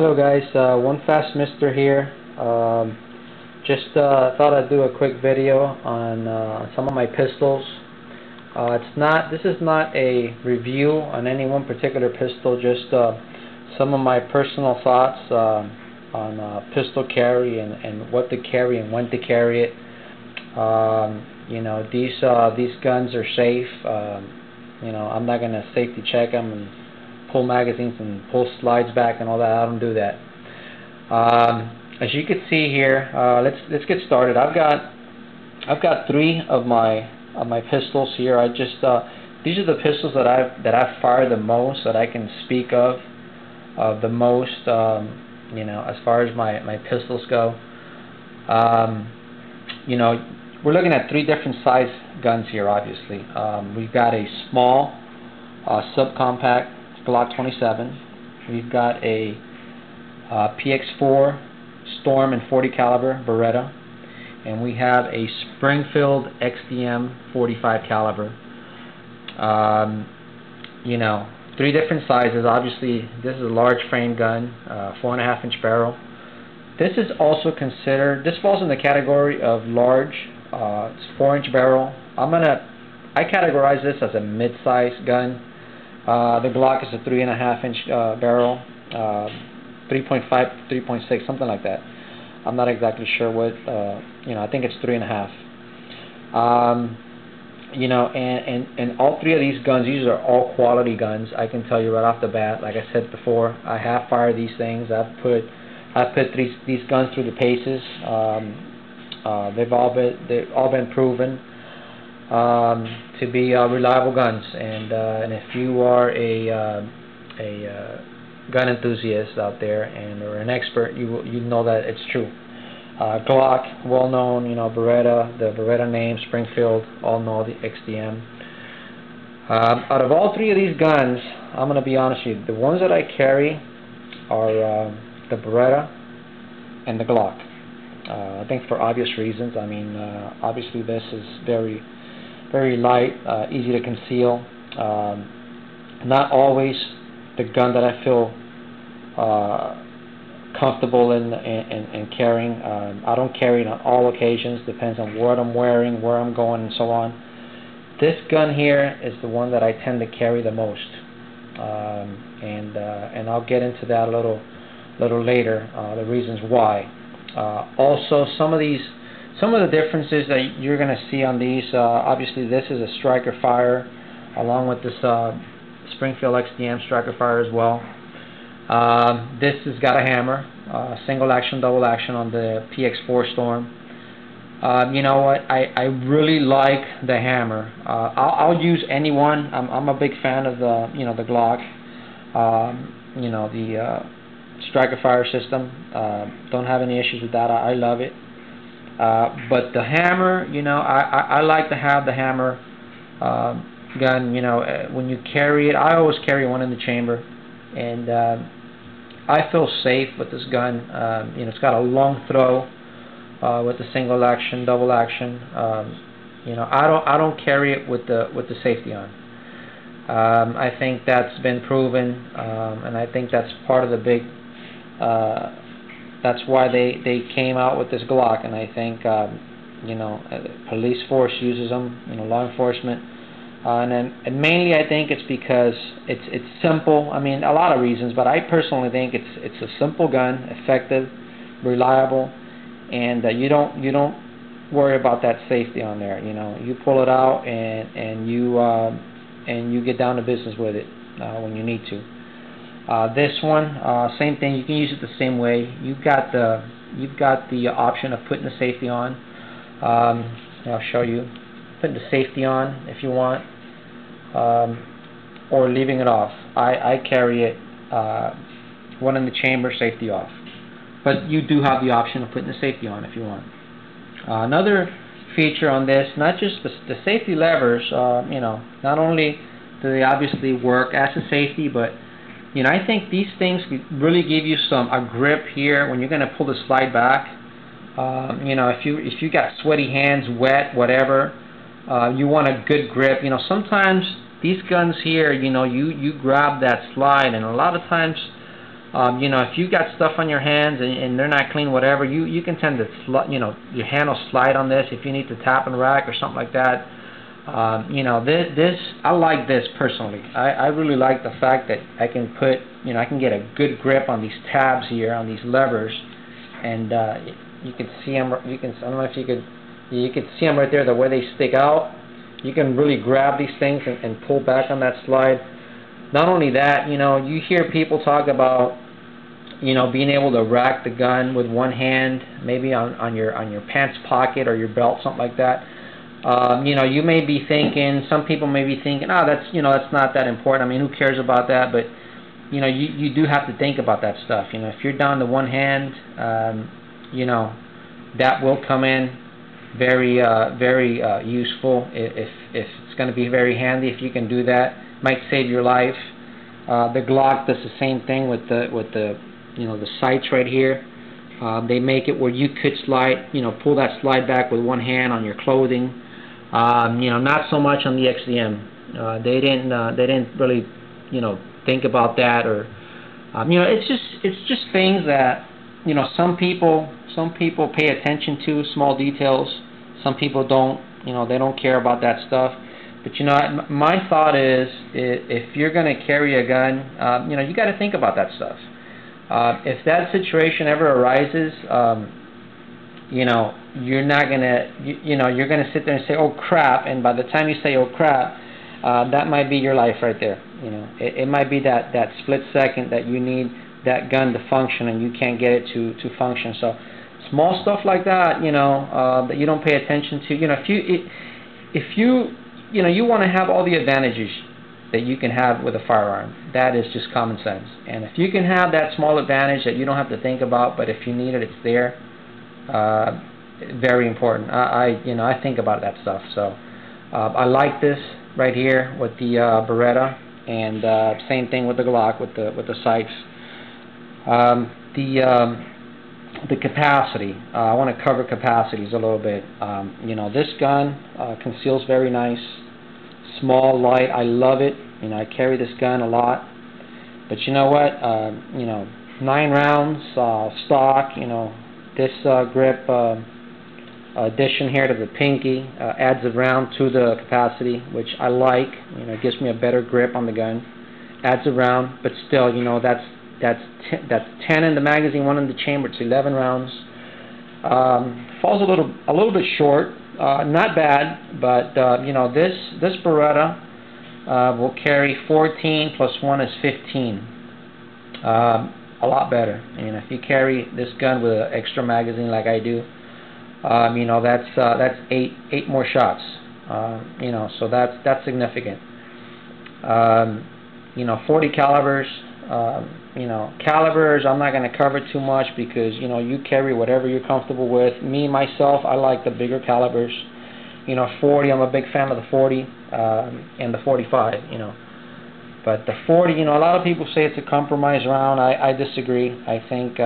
Hello guys, One Fast Mister here. Just thought I'd do a quick video on some of my pistols. This is not a review on any one particular pistol, just some of my personal thoughts on pistol carry and what to carry and when to carry it. These guns are safe. I'm not gonna safety check them and pull magazines and pull slides back and all that. I don't do that. As you can see here, let's get started. I've got three of my pistols here. These are the pistols that I've fired the most, that I can speak of the most. As far as my pistols go. We're looking at three different size guns here. Obviously, we've got a small subcompact Glock 27. We've got a PX4 Storm and 40 caliber Beretta, and we have a Springfield XDM 45 caliber. Three different sizes. Obviously, this is a large frame gun, 4.5 inch barrel. This is also considered. This falls in the category of large. It's 4-inch barrel. I categorize this as a mid-size gun. The Glock is a 3.5 inch barrel, 3.5, 3.6, something like that. I'm not exactly sure what. I think it's 3.5. And all three of these guns, these are all quality guns. I can tell you right off the bat. Like I said before, I have fired these things. I've put these guns through the paces. They've all been proven to be reliable guns, and if you are a gun enthusiast out there or an expert, you know that it's true. Glock, well known, Beretta, the Beretta name, Springfield, all know the XDM. Out of all three of these guns, I'm going to be honest with you, the ones that I carry are the Beretta and the Glock. I think for obvious reasons. Obviously this is very, very light, easy to conceal. Not always the gun that I feel comfortable in carrying. I don't carry it on all occasions. Depends on what I'm wearing, where I'm going, and so on. This gun here is the one that I tend to carry the most, and I'll get into that a little later. The reasons why. Also, some of the differences that you're going to see on these. Obviously, this is a striker fire, along with this Springfield XDM striker fire as well. This has got a hammer, single action, double action on the PX4 Storm. You know what? I really like the hammer. I'll use any one. I'm a big fan of the Glock. The striker fire system. Don't have any issues with that. I love it. But the hammer, I like to have the hammer gun. When you carry it, I always carry one in the chamber, and I feel safe with this gun. It's got a long throw with the single action, double action. I don't carry it with the safety on. I think that's been proven, and I think that's part of the big. That's why they came out with this Glock, and I think police force uses them, law enforcement, and mainly I think it's because it's simple. A lot of reasons, but I personally think it's a simple gun, effective, reliable, and you don't worry about that safety on there. You pull it out and you get down to business with it when you need to. This one, same thing. You can use it the same way. You've got the option of putting the safety on. I'll show you. Putting the safety on if you want, or leaving it off. I carry it one in the chamber, safety off. But you do have the option of putting the safety on if you want. Another feature on this, not just the safety levers. Not only do they obviously work as a safety, but I think these things really give you a grip here when you're going to pull the slide back. If you got sweaty hands, wet, whatever, you want a good grip. Sometimes these guns here, you grab that slide, and a lot of times You know, if you got stuff on your hands and they're not clean, whatever, you can tend to you know, your hand will slide on this if you need to tap and rack or something like that. You know, this I like this personally. I really like the fact that I can put, you know, I can get a good grip on these tabs here, on these levers, and you can see them. I don't know if you could see them right there, the way they stick out. You can really grab these things and pull back on that slide. Not only that, you know, you hear people talk about, you know, being able to rack the gun with one hand, maybe on your pants pocket or your belt, something like that. You know, you may be thinking, some people may be thinking, oh, that's, you know, that's not that important. I mean, who cares about that? But, you know, you do have to think about that stuff. You know, if you're down to one hand, you know, that will come in very useful. If it's going to be very handy, if you can do that, might save your life. The Glock does the same thing with the you know, the sights right here. They make it where you could slide, you know, pull that slide back with one hand on your clothing. You know, not so much on the XDM. They didn't really, you know, think about that, or you know, it's just things that, you know, some people pay attention to, small details. Some people don't. You know, they don't care about that stuff. But, you know, my thought is, if you're going to carry a gun, you know, you got to think about that stuff. If that situation ever arises, you know, you're not going to, you know, you're going to sit there and say, oh crap, and by the time you say, oh crap, that might be your life right there. You know, it might be that split second that you need that gun to function and you can't get it to function. So small stuff like that, you know, that you don't pay attention to. You know, if you know, you want to have all the advantages that you can have with a firearm. That is just common sense. And if you can have that small advantage that you don't have to think about, but if you need it, it's there. Very important. You know, I think about that stuff. So I like this right here with the Beretta, and same thing with the Glock with the sights. The capacity. I want to cover capacities a little bit. You know, this gun conceals very nice, small, light. I love it. You know, I carry this gun a lot. But you know what? You know, 9 rounds stock. You know, this grip addition here to the pinky adds a round to the capacity, which I like. You know, it gives me a better grip on the gun. Adds a round, but still, you know, that's 10 in the magazine, 1 in the chamber. It's 11 rounds. Falls a little bit short. Not bad, but you know, this Beretta will carry 14 plus 1 is 15. A lot better. You know, if you carry this gun with an extra magazine like I do, you know, that's eight more shots. You know, so that's significant. You know, 40 calibers. You know, calibers, I'm not going to cover too much because, you know, you carry whatever you're comfortable with. Me, myself, I like the bigger calibers. You know, 40, I'm a big fan of the 40 and the 45, you know. But the 40, you know, a lot of people say it's a compromise round. I disagree. I think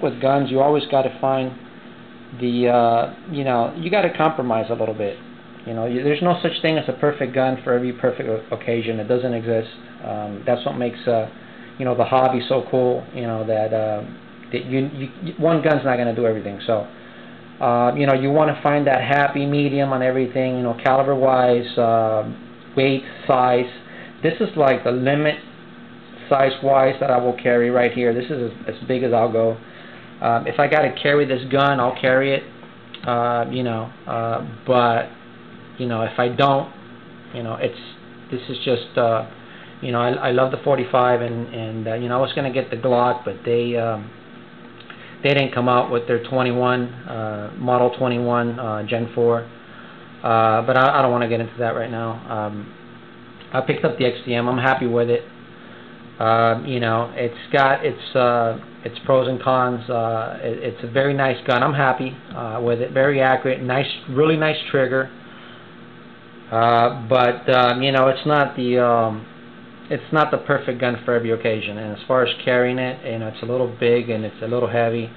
with guns, you always got to find the, you know, you got to compromise a little bit. You know, there's no such thing as a perfect gun for every perfect occasion. It doesn't exist. That's what makes you know, the hobby so cool. You know, that you one gun's not going to do everything. So you know, you want to find that happy medium on everything. You know, caliber wise, weight, size. This is like the limit size wise that I will carry right here. This is as big as I'll go. If I got to carry this gun, I'll carry it. You know, but you know, if I don't, you know, this is just, you know, I love the 45, and you know, I was going to get the Glock, but they didn't come out with their 21, Model 21 Gen 4, but I don't want to get into that right now. I picked up the XDM. I'm happy with it. You know, it's got its pros and cons. It's a very nice gun. I'm happy with it. Very accurate, nice, really nice trigger. But you know, it's not the perfect gun for every occasion. And as far as carrying it, you know, it's a little big and it's a little heavy.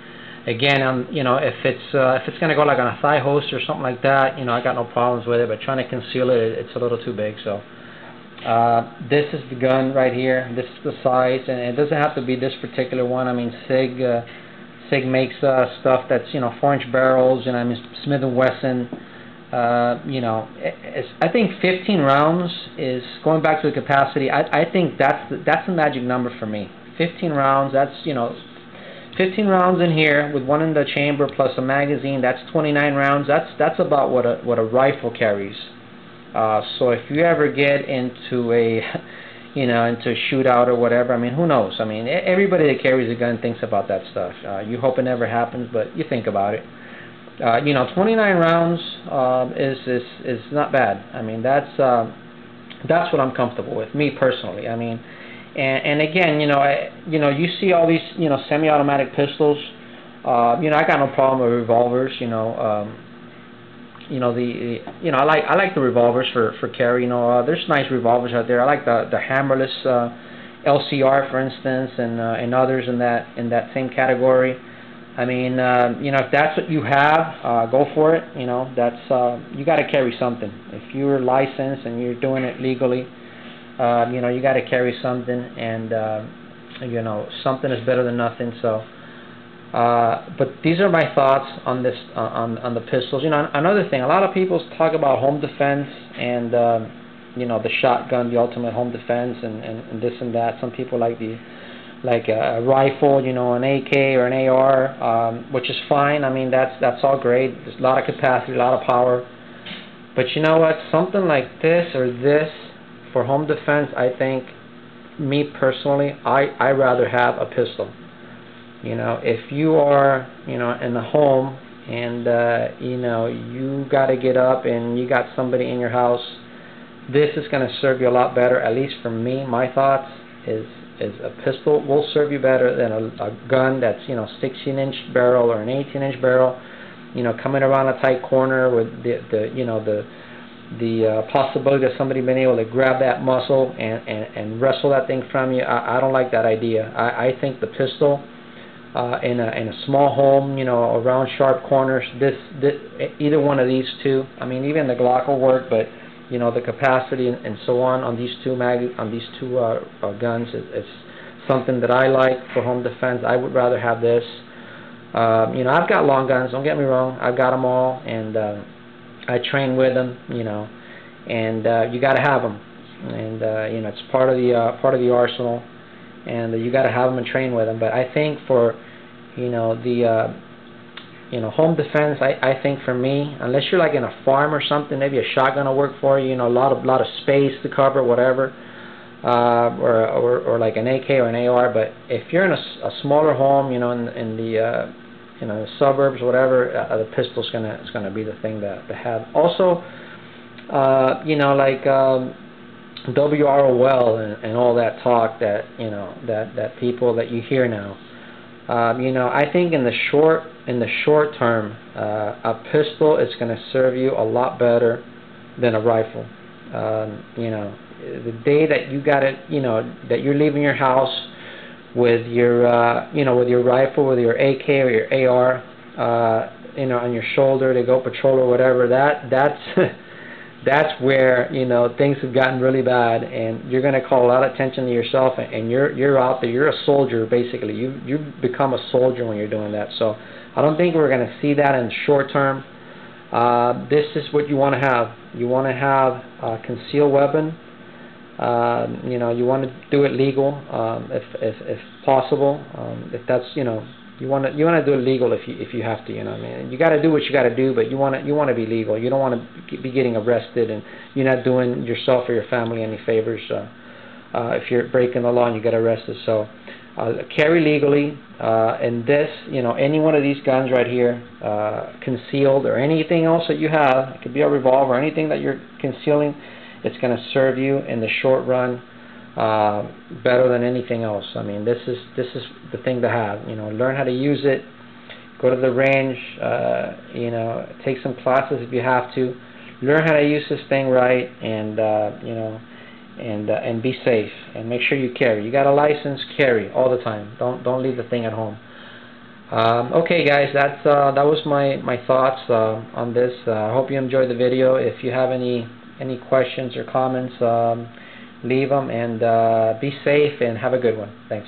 Again, you know, if it's going to go like on a thigh holster or something like that, you know, I got no problems with it. But trying to conceal it, it's a little too big. So This is the gun right here. This is the size, and it doesn't have to be this particular one. I mean, Sig makes stuff that's 4-inch barrels, and I mean Smith & Wesson. I think 15 rounds is going back to the capacity. I think that's the magic number for me. 15 rounds. That's 15 rounds in here with one in the chamber plus a magazine. That's 29 rounds. That's about what a rifle carries. So if you ever get into a into a shootout or whatever, I mean, who knows? I mean, everybody that carries a gun thinks about that stuff. You hope it never happens, but you think about it. 29 rounds is not bad. I mean, that's what I'm comfortable with, me personally. I mean, and again, you see all these semi-automatic pistols. I got no problem with revolvers. I like the revolvers for carry. There's nice revolvers out there. I like the hammerless LCR, for instance, and others in that same category. I mean, if that's what you have, go for it. That's you got to carry something. If you're licensed and you're doing it legally, you got to carry something, and something is better than nothing. So, but these are my thoughts on this on the pistols. Another thing, a lot of people talk about home defense and the shotgun, the ultimate home defense, and this and that. Some people like a rifle, an AK or an AR, which is fine. I mean, that's all great. There's a lot of capacity, a lot of power. But you know what? Something like this or this for home defense, I think, me personally, I rather have a pistol. If you are, in the home and you got to get up and you got somebody in your house, this is going to serve you a lot better. At least for me, my thoughts is a pistol will serve you better than a gun that's 16-inch barrel or an 18-inch barrel, coming around a tight corner with the possibility of somebody being able to grab that muscle and wrestle that thing from you. I don't like that idea. I think the pistol in a small home, around sharp corners, either one of these two. I mean, even the Glock will work, but the capacity and so on these two guns is something that I like for home defense. I would rather have this. I've got long guns. Don't get me wrong. I've got them all, and I train with them. And you got to have them, and it's part of the arsenal, and you got to have them and train with them. But I think for home defense, I think for me, unless you're like in a farm or something, maybe a shotgun will work for you. A lot of space to cover, whatever, or like an AK or an AR. But if you're in a smaller home, in the suburbs, whatever, the pistol's gonna be the thing to have. Also, like WROL and all that talk that that people that you hear now. I think in the short term, a pistol is going to serve you a lot better than a rifle. The day that you got it, that you're leaving your house with your, with your rifle, with your AK or your AR, on your shoulder to go patrol or whatever, that's where things have gotten really bad, and you're going to call a lot of attention to yourself, and you're out there. You're a soldier, basically. You become a soldier when you're doing that. So I don't think we're going to see that in the short term. This is what you want to have. You want to have a concealed weapon. You want to do it legal, if possible. If that's you want to do it legal if you have to. I mean, you got to do what you got to do, but you want to be legal. You don't want to be getting arrested, and you're not doing yourself or your family any favors if you're breaking the law and you get arrested. So carry legally, and this, any one of these guns right here, concealed, or anything else that you have, it could be a revolver, anything that you're concealing, it's going to serve you in the short run better than anything else. I mean, this is the thing to have. Learn how to use it. Go to the range. Take some classes if you have to. Learn how to use this thing right, and and be safe. And make sure you carry. You got a license, carry all the time. Don't leave the thing at home. Okay, guys, that was my thoughts on this. I hope you enjoyed the video. If you have any questions or comments, leave them, and be safe and have a good one. Thanks.